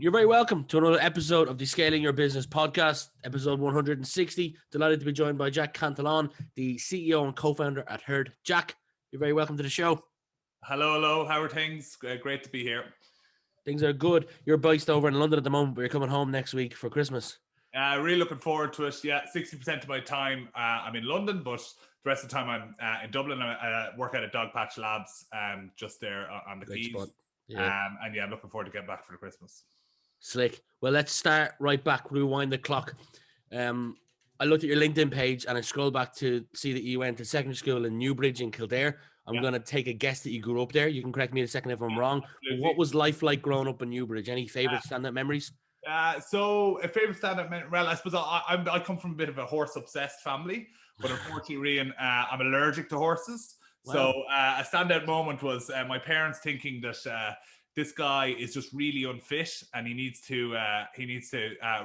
You're very welcome to another episode of the Scaling Your Business podcast, episode 160. Delighted to be joined by Jack Cantillon, the CEO and co-founder at Herd. Jack, you're very welcome to the show. Hello. How are things? Great to be here. Things are good. You're based over in London at the moment, but you're coming home next week for Christmas. Really looking forward to it. Yeah, 60% of my time I'm in London, but the rest of the time I'm in Dublin. I work at a Dog Patch Labs just there on the Great Keys. spot. Yeah. And yeah, I'm looking forward to getting back for the Christmas. Slick. Well, let's start right back. Rewind the clock. I looked at your LinkedIn page and I scrolled back to see that you went to secondary school in Newbridge in Kildare. I'm going to take a guess that you grew up there. You can correct me in a second if I'm wrong. What was life like growing up in Newbridge? Any favorite stand-up memories? So a favorite stand-up memory, well, I suppose I come from a bit of a horse-obsessed family, but unfortunately, Rian, I'm allergic to horses. Wow. So a standout moment was my parents thinking that this guy is just really unfit and he needs to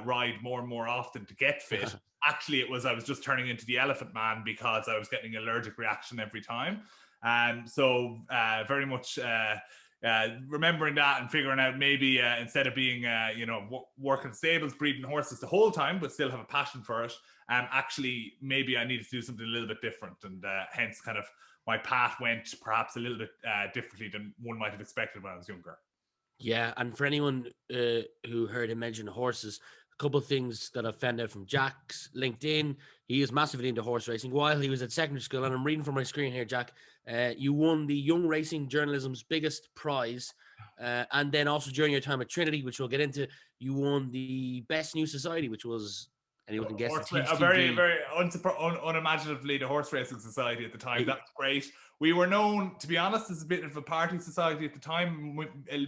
ride more and more often to get fit. Actually, I was just turning into the Elephant Man because I was getting an allergic reaction every time. So very much remembering that and figuring out maybe instead of being working stables, breeding horses the whole time, but still have a passion for it. Actually, maybe I needed to do something a little bit different, and hence kind of my path went perhaps a little bit differently than one might have expected when I was younger. Yeah, and for anyone who heard him mention horses, a couple of things that I found out from Jack's LinkedIn. He is massively into horse racing while he was at secondary school. And I'm reading from my screen here, Jack. You won the Young Racing Journalism's biggest prize. And then also during your time at Trinity, which we'll get into, you won the Best New Society, which was, anyone can guess, a very unimaginatively the Horse Racing Society at the time. That's great. We were known, to be honest, as a bit of a party society at the time.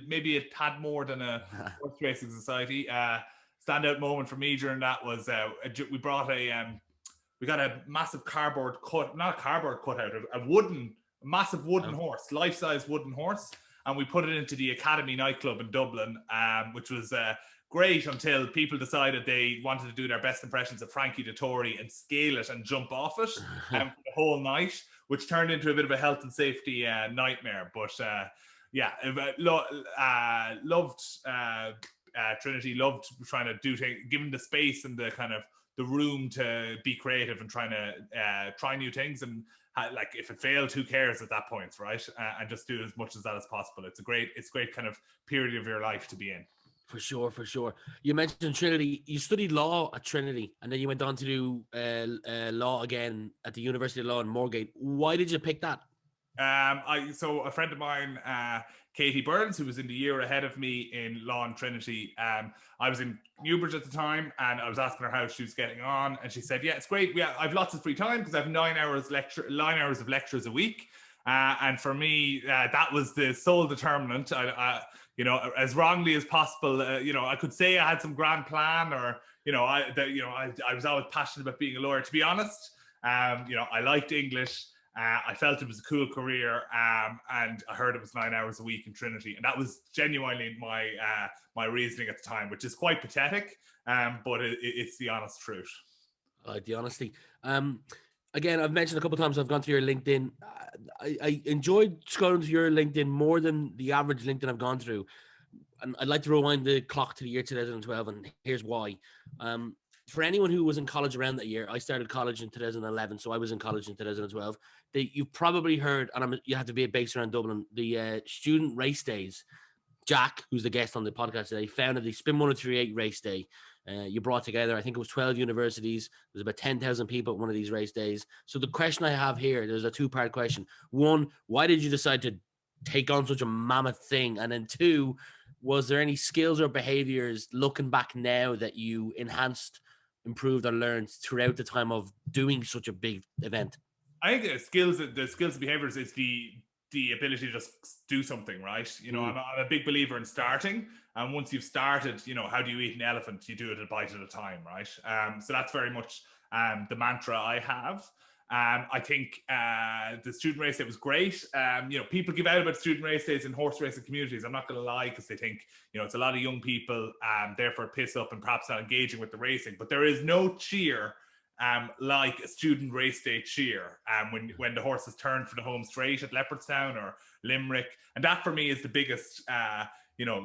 Maybe it had more than a horse racing society. Standout moment for me during that was we got a massive massive wooden horse, life-size wooden horse, and we put it into the Academy nightclub in Dublin, which was great until people decided they wanted to do their best impressions of Frankie Dettori and scale it and jump off it for the whole night, which turned into a bit of a health and safety nightmare. But loved Trinity, loved trying to do things, given the space and the kind of the room to be creative and trying to try new things. And like if it failed, who cares at that point, right? And just do as much as that as possible. It's great kind of period of your life to be in. For sure. You mentioned Trinity. You studied law at Trinity, and then you went on to do law again at the University of Law in Moorgate. Why did you pick that? So a friend of mine, Katie Burns, who was in the year ahead of me in law and Trinity, I was in Newbridge at the time, and I was asking her how she was getting on, and she said, "Yeah, it's great. I've lots of free time because I have 9 hours of lectures a week." And for me, that was the sole determinant. As wrongly as possible, I could say I had some grand plan, or I was always passionate about being a lawyer. To be honest, I liked English. I felt it was a cool career, and I heard it was 9 hours a week in Trinity, and that was genuinely my reasoning at the time, which is quite pathetic, but it's the honest truth. I like the honesty. Again, I've mentioned a couple of times I've gone through your LinkedIn. I enjoyed scrolling through your LinkedIn more than the average LinkedIn I've gone through. And I'd like to rewind the clock to the year 2012, and here's why. For anyone who was in college around that year, I started college in 2011, so I was in college in 2012. You've probably heard, and you have to be based around Dublin, the student race days. Jack, who's the guest on the podcast today, founded the Spin 1038 race day. You brought together, I think it was 12 universities. There's about 10,000 people at one of these race days. So the question I have here, there's a two-part question. One, why did you decide to take on such a mammoth thing? And then two, was there any skills or behaviors looking back now that you enhanced, improved, or learned throughout the time of doing such a big event? I think the skills and behaviors is the ability to just do something, right? I'm a big believer in starting, and once you've started, how do you eat an elephant? You do it a bite at a time, right? So that's very much the mantra I have. I think the student race day was great. People give out about student race days in horse racing communities. I'm not going to lie, because they think, it's a lot of young people there for a piss up and perhaps not engaging with the racing. But there is no cheer like a student race day cheer when the horses turn for the home straight at Leopardstown or Limerick. And that for me is the biggest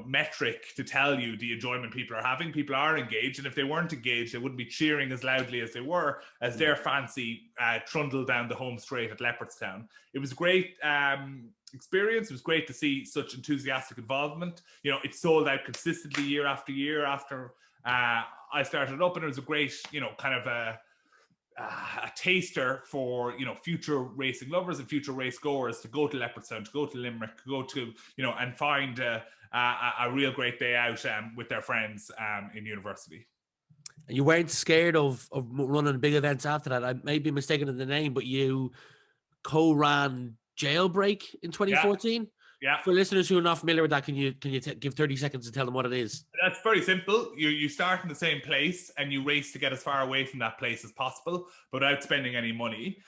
metric to tell you the enjoyment people are having. People are engaged, and if they weren't engaged, they wouldn't be cheering as loudly as they were as their fancy trundled down the home straight at Leopardstown. It was a great experience. It was great to see such enthusiastic involvement. It sold out consistently year after year after I started up, and it was a great, kind of a taster for future racing lovers and future race goers to go to Leopardstown, to go to Limerick, to go to and find a real great day out with their friends in university. And you weren't scared of running big events after that. I may be mistaken in the name, but you co-ran Jailbreak in 2014. Yeah. For listeners who are not familiar with that, can you give 30 seconds to tell them what it is? That's very simple. You start in the same place and you race to get as far away from that place as possible, but without spending any money.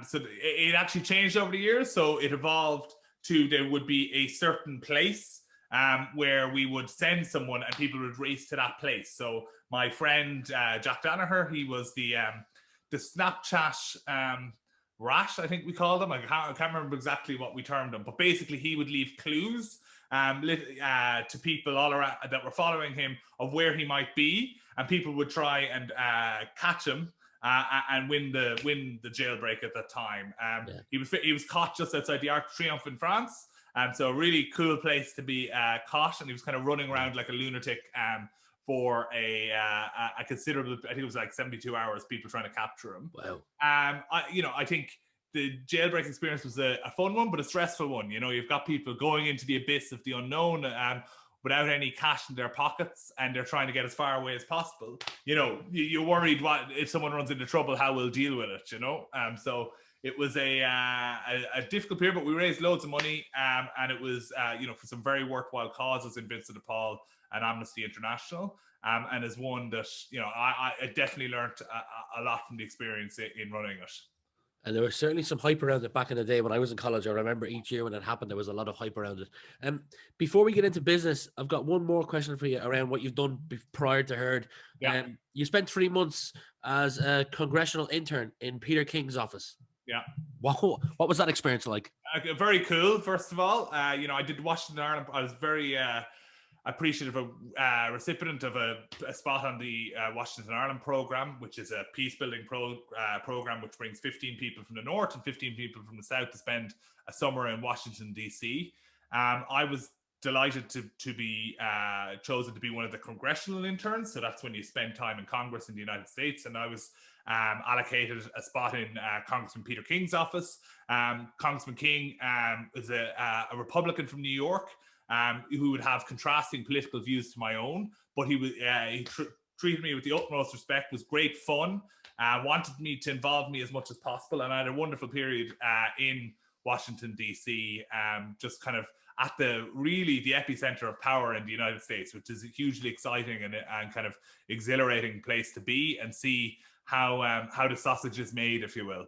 So it actually changed over the years. So it evolved to there would be a certain place where we would send someone and people would race to that place. So my friend Jack Danaher, he was the Snapchat rash, I think we called him. I can't remember exactly what we termed him, but basically he would leave clues to people all around that were following him of where he might be, and people would try and catch him and win the jailbreak at that time. He was caught just outside the Arc de Triomphe in France, so a really cool place to be caught, and he was kind of running around like a lunatic for a considerable, I think it was like 72 hours, people trying to capture him. Wow. I think the jailbreak experience was a fun one, but a stressful one. You've got people going into the abyss of the unknown without any cash in their pockets, and they're trying to get as far away as possible. You're worried what if someone runs into trouble, how we'll deal with it. So it was a difficult period, but we raised loads of money, and it was for some very worthwhile causes in Vincent de Paul and Amnesty International, and is one that I definitely learned a lot from the experience in running it. And there was certainly some hype around it back in the day when I was in college. I remember each year when it happened, there was a lot of hype around it. Before we get into business, I've got one more question for you around what you've done prior to Herd. Yeah. You spent 3 months as a congressional intern in Peter King's office. Yeah. What was that experience like? Very cool, first of all. I did Washington, Ireland. I was very appreciative of recipient of a spot on the Washington Ireland program, which is a peace building program which brings 15 people from the north and 15 people from the south to spend a summer in Washington DC. I was delighted to be chosen to be one of the congressional interns, so that's when you spend time in Congress in the United States, and I was allocated a spot in Congressman Peter King's office. Congressman King is a Republican from New York, who would have contrasting political views to my own, but he treated me with the utmost respect, was great fun, wanted me to involve me as much as possible, and I had a wonderful period in Washington DC, just kind of at the epicenter of power in the United States, which is a hugely exciting and kind of exhilarating place to be and see how the sausage is made, if you will.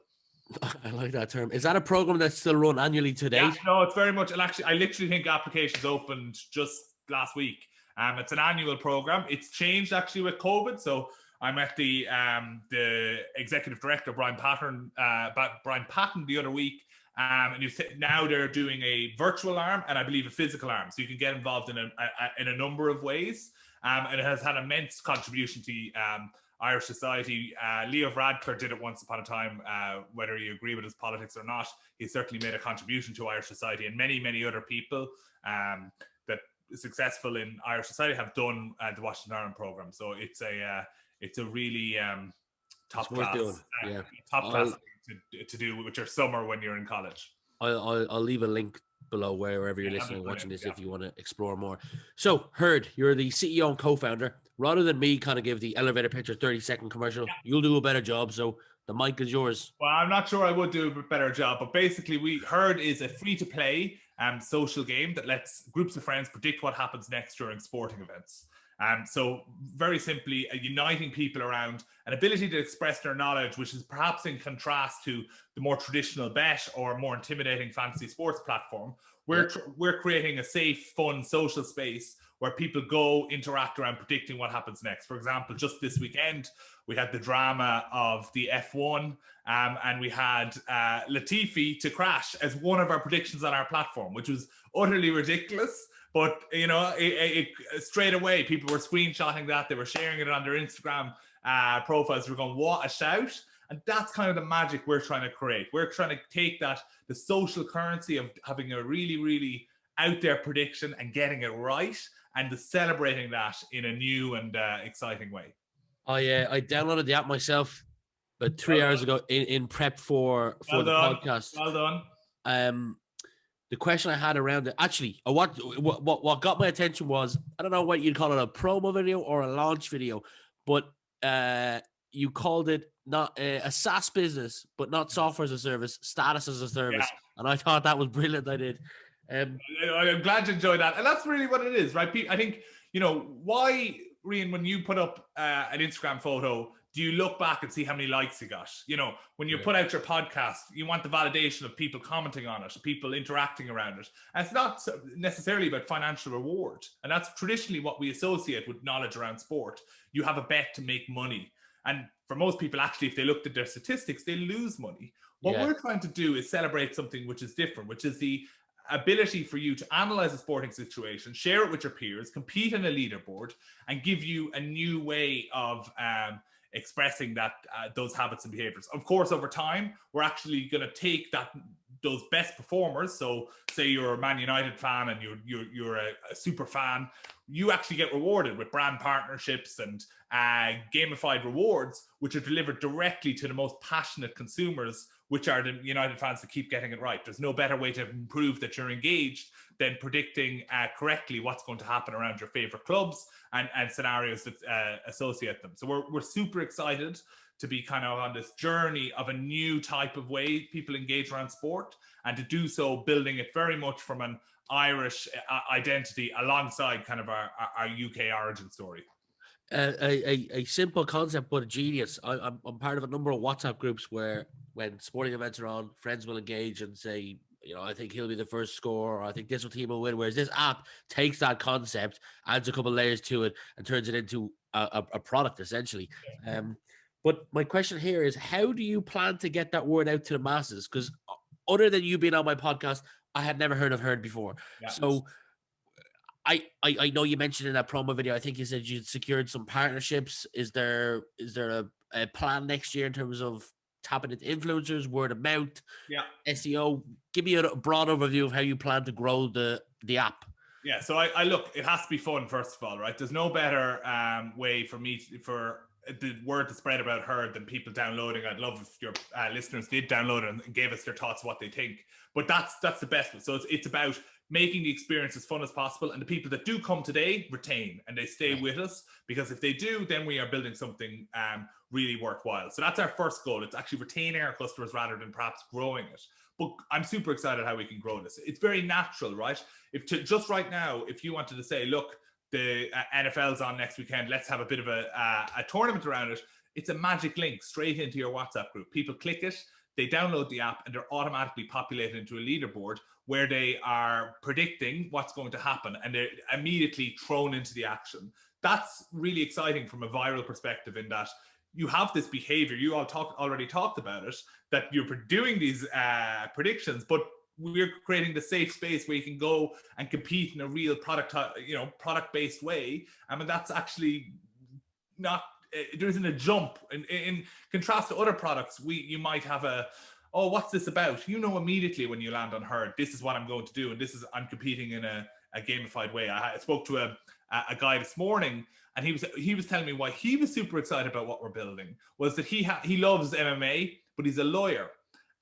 I like that term. Is that a program that's still run annually to date? Yeah, no, it's very much. And actually, I literally think applications opened just last week. It's an annual program. It's changed actually with COVID. So I met the executive director, Brian Patton, the other week. And now they're doing a virtual arm and I believe a physical arm. So you can get involved in a number of ways. And it has had immense contribution to Irish society. Leo Varadkar did it once upon a time. Whether you agree with his politics or not, he certainly made a contribution to Irish society, and many, many other people that successful in Irish society have done the Washington Ireland program. So it's a really top class to do with your summer when you're in college. I'll leave a link below wherever you're listening and watching this if you want to explore more. So, Herd, you're the CEO and co-founder. Rather than me kind of give the elevator pitch or 30-second commercial, you'll do a better job. So the mic is yours. Well, I'm not sure I would do a better job, but basically Herd is a free-to-play social game that lets groups of friends predict what happens next during sporting events. So very simply, uniting people around an ability to express their knowledge, which is perhaps in contrast to the more traditional bet or more intimidating fantasy sports platform. We're creating a safe, fun, social space where people go interact around predicting what happens next. For example, just this weekend, we had the drama of the F1, and we had Latifi to crash as one of our predictions on our platform, which was utterly ridiculous. But, straight away, people were screenshotting that. They were sharing it on their Instagram profiles. They were going, what a shout. And that's kind of the magic we're trying to create. We're trying to take the social currency of having a really, really out there prediction and getting it right, and celebrating that in a new and exciting way. I downloaded the app myself about 3 hours ago in prep for the podcast. Well done. The question I had around it, actually, what got my attention was, I don't know what you'd call it, a promo video or a launch video, but you called it not a SaaS business, but not software as a service, status as a service. Yeah. And I thought that was brilliant. I did. I'm glad you enjoyed that. And that's really what it is, right? I think, why, Rian, when you put up an Instagram photo, do you look back and see how many likes you got? When you put out your podcast, you want the validation of people commenting on it, people interacting around it. And it's not necessarily about financial reward. And that's traditionally what we associate with knowledge around sport. You have a bet to make money. And for most people, actually, if they looked at their statistics, they lose money. What we're trying to do is celebrate something which is different, which is the ability for you to analyze a sporting situation, share it with your peers, compete in a leaderboard, and give you a new way of expressing that those habits and behaviors. Of course, over time, we're actually going to take those best performers. So say you're a Man United fan and you're a super fan, you actually get rewarded with brand partnerships and gamified rewards, which are delivered directly to the most passionate consumers, which are the United fans that keep getting it right. There's no better way to prove that you're engaged than predicting correctly what's going to happen around your favorite clubs and scenarios that associate them. So we're super excited to be kind of on this journey of a new type of way people engage around sport, and to do so building it very much from an Irish identity alongside kind of our UK origin story. A simple concept, but a genius. I'm part of a number of WhatsApp groups where when sporting events are on, friends will engage and say, I think he'll be the first scorer, or I think this team will win. Whereas this app takes that concept, adds a couple of layers to it, and turns it into a product, essentially. But my question here is, how do you plan to get that word out to the masses? Because other than you being on my podcast, I had never heard of Herd before. Yeah. So I know you mentioned in that promo video, I think you said you'd secured some partnerships. Is there a plan next year in terms of tapping into influencers, word of mouth, SEO? Give me a broad overview of how you plan to grow the app. Yeah, so I look, it has to be fun, first of all, right? There's no better way for the word to spread about Herd than people downloading. I'd love if your listeners did download it and gave us their thoughts, what they think. But that's the best one. So it's about making the experience as fun as possible, and the people that do come today retain and they stay with us, because if they do, then we are building something really worthwhile. So that's our first goal. It's actually retaining our customers rather than perhaps growing it. But I'm super excited how we can grow this. It's very natural, right? Just right now, if you wanted to say, look, the NFL's on next weekend, let's have a bit of a tournament around it. It's a magic link straight into your WhatsApp group. People click it, they download the app, and they're automatically populated into a leaderboard where they are predicting what's going to happen, and they're immediately thrown into the action. That's really exciting from a viral perspective, in that you have this behavior, you already talked about it, that you're doing these predictions, but we're creating the safe space where you can go and compete in a real product-based way. And that's actually not, there isn't a jump. In contrast to other products, you might have what's this about? Immediately when you land on Herd, this is what I'm going to do, and I'm competing in a gamified way. I spoke to a guy this morning, and he was telling me why he was super excited about what we're building was that he loves MMA, but he's a lawyer.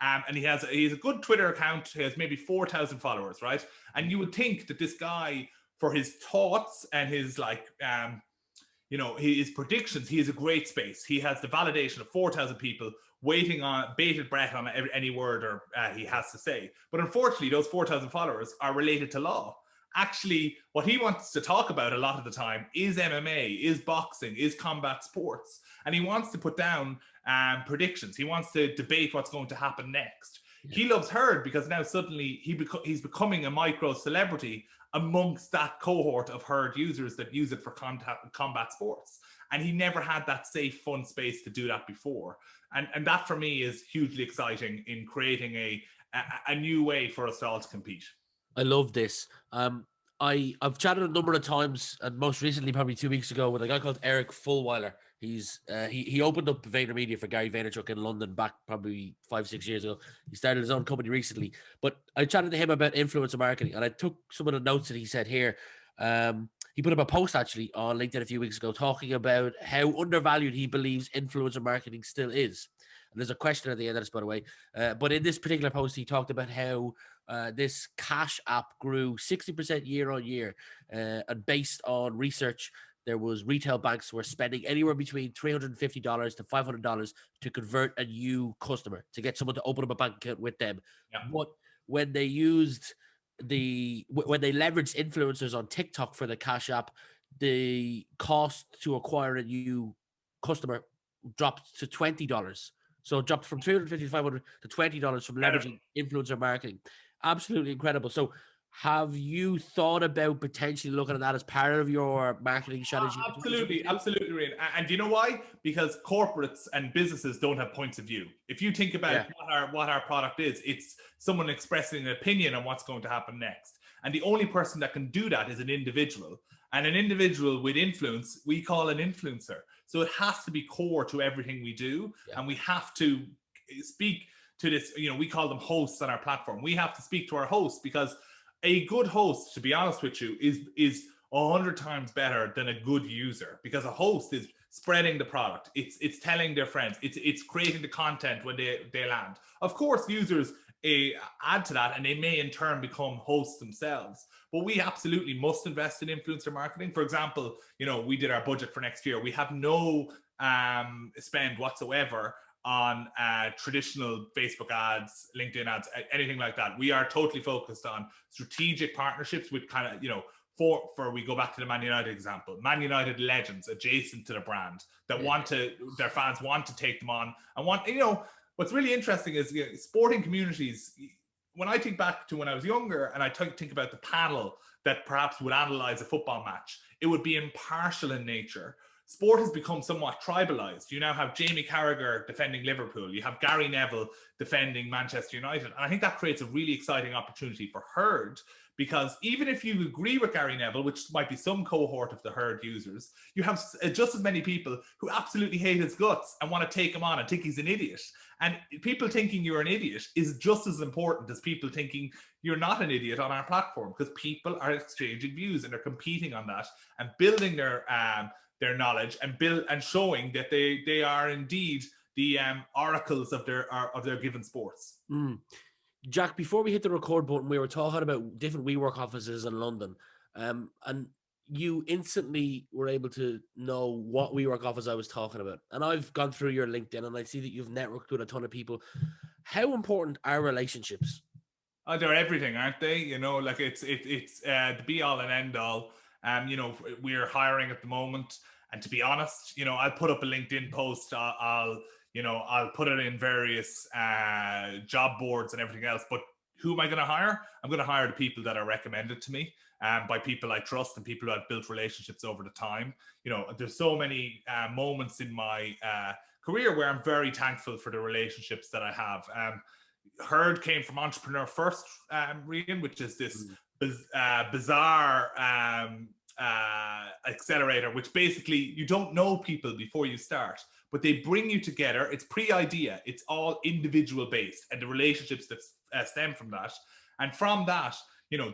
And he has a good Twitter account. He has maybe 4,000 followers, right? And you would think that this guy, for his thoughts and his his predictions, he is a great space. He has the validation of 4,000 people waiting on bated breath on any word he has to say. But unfortunately, those 4,000 followers are related to law. Actually, what he wants to talk about a lot of the time is MMA, is boxing, is combat sports. And he wants to put down predictions. He wants to debate what's going to happen next. Yeah. He loves Herd because now suddenly he's becoming a micro celebrity amongst that cohort of Herd users that use it for combat sports. And he never had that safe, fun space to do that before. And that for me is hugely exciting in creating a new way for us all to compete. I love this. I've chatted a number of times, and most recently, probably 2 weeks ago, with a guy called Eric Fullweiler. He opened up VaynerMedia for Gary Vaynerchuk in London back probably 5-6 years ago. He started his own company recently, but I chatted to him about influencer marketing, and I took some of the notes that he said here. He put up a post actually on LinkedIn a few weeks ago talking about how undervalued he believes influencer marketing still is. And there's a question at the end of this, by the way. But in this particular post, he talked about how this cash app grew 60% year on year. And based on research, there was retail banks were spending anywhere between $350 to $500 to convert a new customer, to get someone to open up a bank account with them. Yeah. But when they leveraged influencers on TikTok for the Cash App, the cost to acquire a new customer dropped to $20. So it dropped from $350 to $500 to $20 from leveraging influencer marketing. Absolutely incredible. So have you thought about potentially looking at that as part of your marketing strategy? Absolutely, Rian. And do you know why? Because corporates and businesses don't have points of view. If you think about what our product is, it's someone expressing an opinion on what's going to happen next. And the only person that can do that is an individual. And an individual with influence, we call an influencer. So it has to be core to everything we do. Yeah. And we have to speak to this, we call them hosts on our platform. We have to speak to our hosts, because a good host, to be honest with you, is 100 times better than a good user, because a host is spreading the product. It's telling their friends. It's creating the content when they land. Of course, users add to that, and they may in turn become hosts themselves. But we absolutely must invest in influencer marketing. For example, we did our budget for next year. We have no spend whatsoever on traditional Facebook ads, LinkedIn ads, anything like that. We are totally focused on strategic partnerships with kind of, for we go back to the Man United example, Man United legends adjacent to the brand that their fans want to take them on and want, what's really interesting is sporting communities. When I think back to when I was younger and I think about the panel that perhaps would analyze a football match, it would be impartial in nature. Sport has become somewhat tribalized. You now have Jamie Carragher defending Liverpool. You have Gary Neville defending Manchester United. And I think that creates a really exciting opportunity for Herd, because even if you agree with Gary Neville, which might be some cohort of the Herd users, you have just as many people who absolutely hate his guts and want to take him on and think he's an idiot. And people thinking you're an idiot is just as important as people thinking you're not an idiot on our platform, because people are exchanging views and they're competing on that and building their knowledge and showing that they are indeed the oracles of their given sports. Jack, before we hit the record button, we were talking about different WeWork offices in London, and you instantly were able to know what WeWork office I was talking about. And I've gone through your LinkedIn and I see that you've networked with a ton of people. How important are relationships? Oh, they're everything, aren't they? It's the be all and end all. We're hiring at the moment, and to be honest, I'll put up a LinkedIn post. I'll put it in various job boards and everything else. But who am I going to hire? I'm going to hire the people that are recommended to me by people I trust and people who I've built relationships over the time. There's so many moments in my career where I'm very thankful for the relationships that I have. Herd came from Entrepreneur First, Rian, which is this bizarre accelerator, which basically you don't know people before you start, but they bring you together. It's pre-idea. It's all individual based, and the relationships that stem from that. And from that,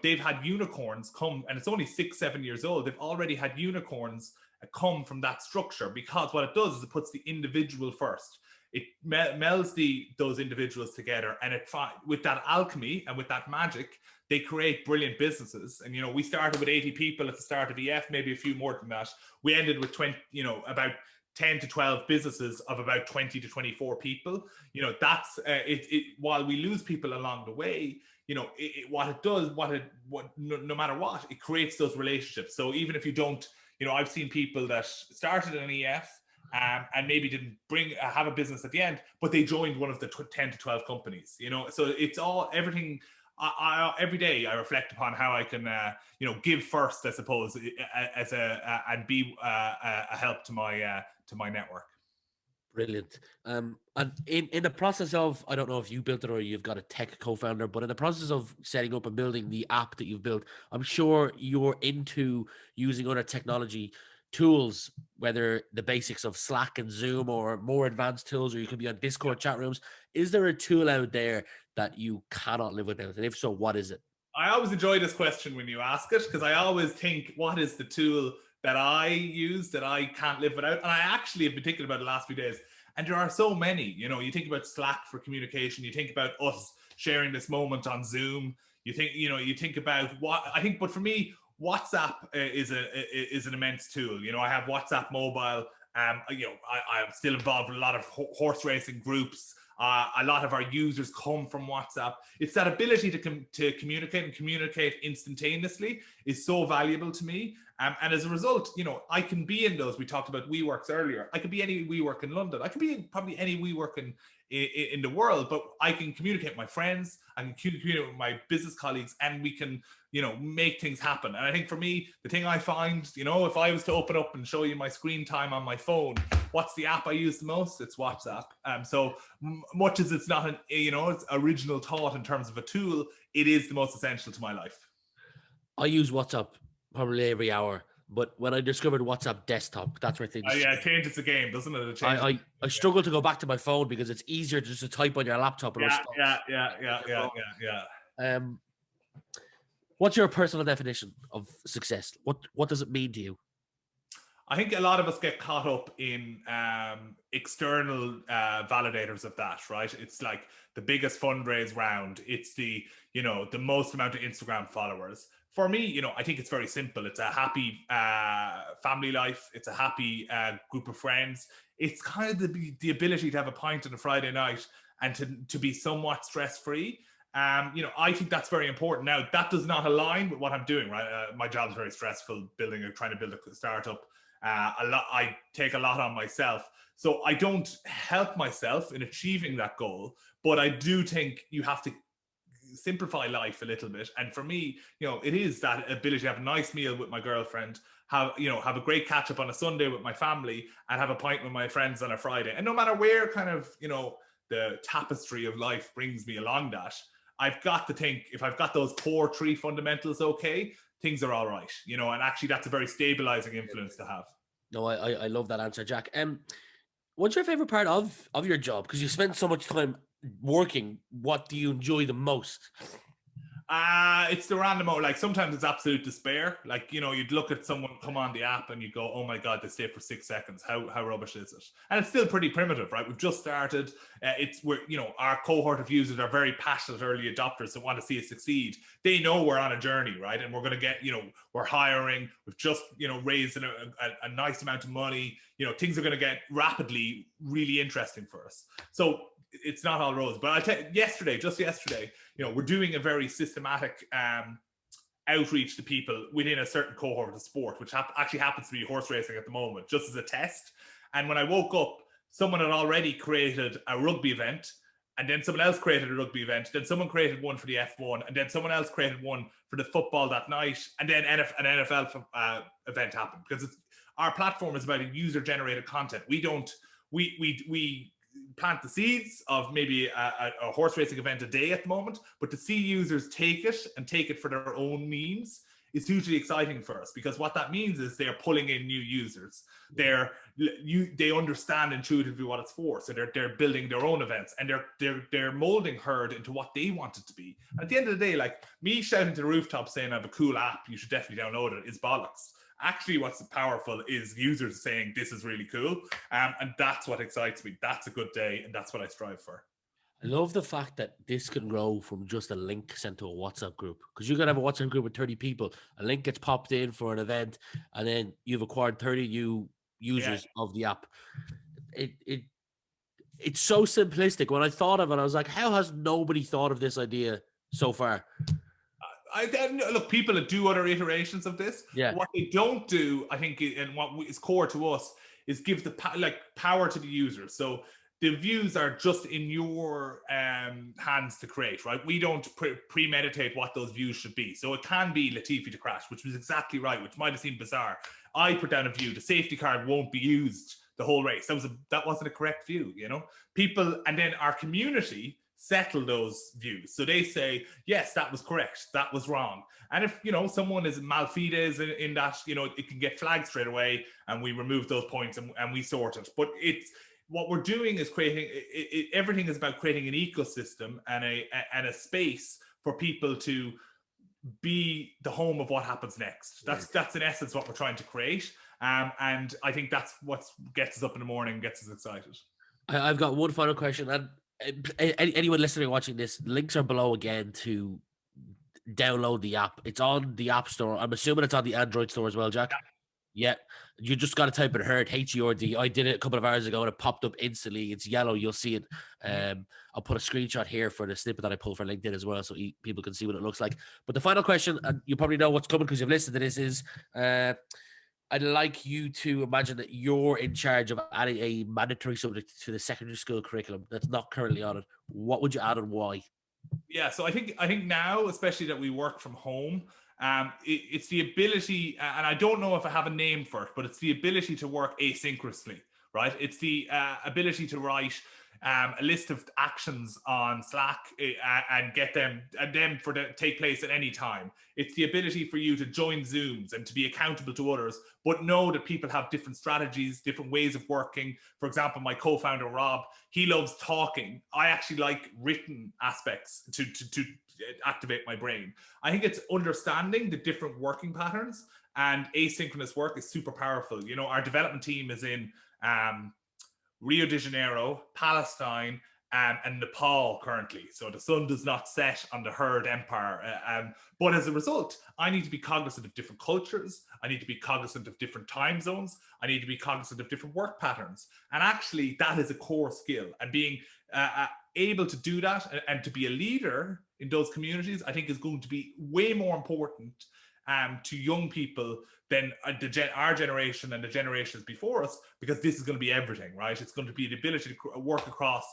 they've had unicorns come, and it's only 6-7 years old. They've already had unicorns come from that structure, because what it does is it puts the individual first. It melds those individuals together, and with that alchemy and with that magic, they create brilliant businesses. And we started with 80 people at the start of EF, maybe a few more than that. We ended with about 10 to 12 businesses of about 20 to 24 people. That's while we lose people along the way, what it does, no matter what, it creates those relationships. So even if you don't, I've seen people that started an EF and maybe didn't have a business at the end, but they joined one of the 10 to 12 companies. So it's all everything. Every day I reflect upon how I can, give first, I suppose, and be a help to my network. Brilliant. And in the process of, I don't know if you built it or you've got a tech co-founder, but in the process of setting up and building the app that you've built, I'm sure you're into using other technology tools, whether the basics of Slack and Zoom or more advanced tools, or you could be on Discord chat rooms. Is there a tool out there that you cannot live without? And if so, what is it? I always enjoy this question when you ask it, because I always think, what is the tool that I use that I can't live without? And I actually have been thinking about it the last few days. And there are so many. You think about Slack for communication. You think about us sharing this moment on Zoom. You think about what I think. But for me, WhatsApp is an immense tool. I have WhatsApp mobile. I'm still involved in a lot of horse racing groups. A lot of our users come from WhatsApp. It's that ability to communicate instantaneously is so valuable to me. And as a result, I can be in those. We talked about WeWorks earlier. I could be any WeWork in London. I could be in probably any WeWork in the world, but I can communicate with my friends. I can communicate with my business colleagues, and we can, make things happen. And I think for me, the thing I find, if I was to open up and show you my screen time on my phone, what's the app I use the most? It's WhatsApp. So much as it's not it's original thought in terms of a tool, it is the most essential to my life. I use WhatsApp probably every hour, but when I discovered WhatsApp desktop, that's where things. It changes the game, doesn't it? I struggle to go back to my phone because it's easier just to type on your laptop and respond. Yeah. What's your personal definition of success? What does it mean to you? I think a lot of us get caught up in external validators of that, right? It's like the biggest fundraise round. It's the most amount of Instagram followers. For me, I think it's very simple. It's a happy family life. It's a happy group of friends. It's kind of the ability to have a pint on a Friday night and to be somewhat stress-free. I think that's very important. Now, that does not align with what I'm doing, right? My job is very stressful, trying to build a startup. I take a lot on myself. So I don't help myself in achieving that goal, but I do think you have to simplify life a little bit. And for me, it is that ability to have a nice meal with my girlfriend, have a great catch up on a Sunday with my family, and have a pint with my friends on a Friday. And no matter where kind of, the tapestry of life brings me along that, I've got to think, if I've got those core three fundamentals okay, things are all right, and actually that's a very stabilizing influence to have. No, I love that answer, Jack. What's your favorite part of your job? Because you spend so much time working. What do you enjoy the most? It's the random, like sometimes it's absolute despair. Like, you'd look at someone come on the app and you go, oh my God, they stay for 6 seconds. How rubbish is it? And it's still pretty primitive, right? We've just started. Our cohort of users are very passionate early adopters that want to see us succeed. They know we're on a journey, right? And we're going to get, we're hiring. We've just, raised a nice amount of money. Things are going to get rapidly really interesting for us. So it's not all rose, but I tell you, just yesterday, we're doing a very systematic outreach to people within a certain cohort of the sport, which actually happens to be horse racing at the moment, just as a test. And when I woke up, someone had already created a rugby event, and then someone else created a rugby event, then someone created one for the F1, and then someone else created one for the football that night, and then an NFL event happened. Because our platform is about user-generated content. We plant the seeds of maybe a horse racing event a day at the moment, but to see users take it for their own means is hugely exciting for us, because what that means is they're pulling in new users. They understand intuitively what it's for, so they're building their own events, and they're molding herd into what they want it to be. And at the end of the day, like me shouting to the rooftop saying I have a cool app, you should definitely download it, is bollocks. Actually, what's powerful is users saying this is really cool, and that's what excites me. That's a good day, and that's what I strive for. I love the fact that this can grow from just a link sent to a WhatsApp group, because you can have a WhatsApp group with 30 people. A link gets popped in for an event, and then you've acquired 30 new users of the app. It's so simplistic. When I thought of it, I was like, how has nobody thought of this idea so far? Look, people that do other iterations of this, what they don't do, I think, and what is core to us, is give the power to the user. So the views are just in your hands to create, right? We don't premeditate what those views should be. So it can be Latifi to crash, which was exactly right, which might have seemed bizarre. I put down a view, the safety card won't be used. the whole race. That wasn't a correct view, you know. People, and then our community settle those views. So they say, yes, that was correct, that was wrong. And if, you know, someone is malfeasance in that, you know, it can get flagged straight away, and we remove those points and we sort it. But it's, what we're doing is creating, everything is about creating an ecosystem and a space for people to be the home of what happens next. That's in essence what we're trying to create. And I think that's what gets us up in the morning, gets us excited. I've got one final question, and anyone listening or watching this, links are below again to download the app. It's on the App Store. I'm assuming it's on the Android store as well, Jack. Yeah. You just got to type in Herd, HERD. I did it a couple of hours ago and it popped up instantly. It's yellow. You'll see it. I'll put a screenshot here for the snippet that I pulled for LinkedIn as well, so people can see what it looks like. But the final question, and you probably know what's coming because you've listened to this, is I'd like you to imagine that you're in charge of adding a mandatory subject to the secondary school curriculum that's not currently on it. What would you add and why? Yeah, so I think now, especially that we work from home, it's the ability, and I don't know if I have a name for it, but it's the ability to work asynchronously, right? It's the ability to write a list of actions on Slack and get them take place at any time. It's the ability for you to join Zooms and to be accountable to others, but know that people have different strategies, different ways of working. For example, my co-founder Rob, he loves talking. I actually like written aspects to activate my brain. I think it's understanding the different working patterns, and asynchronous work is super powerful. You know, our development team is in Rio de Janeiro, Palestine, and Nepal currently. So the sun does not set on the Herd empire. But as a result, I need to be cognizant of different cultures. I need to be cognizant of different time zones. I need to be cognizant of different work patterns. And actually, that is a core skill. And being able to do that and to be a leader in those communities, I think is going to be way more important to young people than our generation and the generations before us, because this is going to be everything, right? It's going to be the ability to work across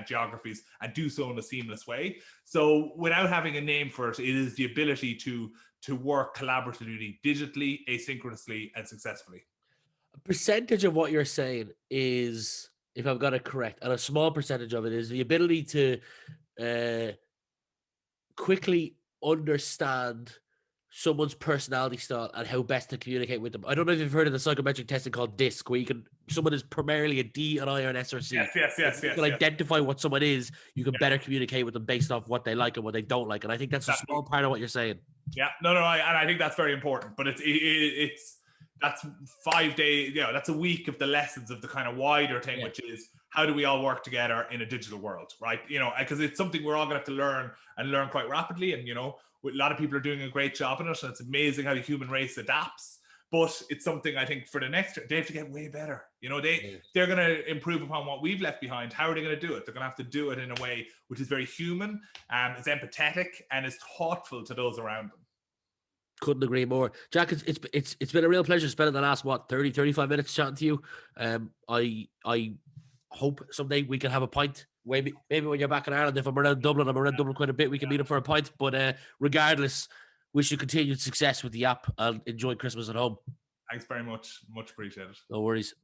geographies and do so in a seamless way. So without having a name for it, it is the ability to work collaboratively, digitally, asynchronously, and successfully. A percentage of what you're saying is, if I've got it correct, and a small percentage of it is the ability to quickly understand someone's personality style and how best to communicate with them. I don't know if you've heard of the psychometric testing called DISC, where someone is primarily a D, an I, or an S or C. Yes. You can identify what someone is. You can better communicate with them based off what they like and what they don't like. And I think that's a small part of what you're saying. Yeah, no, and I think that's very important. But that's 5 days. You know, that's a week of the lessons of the kind of wider thing, which is how do we all work together in a digital world, right? You know, because it's something we're all going to have to learn quite rapidly. And you know, a lot of people are doing a great job in it, and it's amazing how the human race adapts. But it's something I think for the next, they have to get way better. You know, they're going to improve upon what we've left behind. How are they going to do it? They're going to have to do it in a way which is very human, is empathetic, and is thoughtful to those around them. Couldn't agree more. Jack, it's been a real pleasure spending the last 35 minutes chatting to you. I hope someday we can have a pint. Maybe when you're back in Ireland, if I'm around Dublin quite a bit, we can meet up for a pint. But regardless, wish you continued success with the app and enjoy Christmas at home. Thanks very much. Much appreciated. No worries.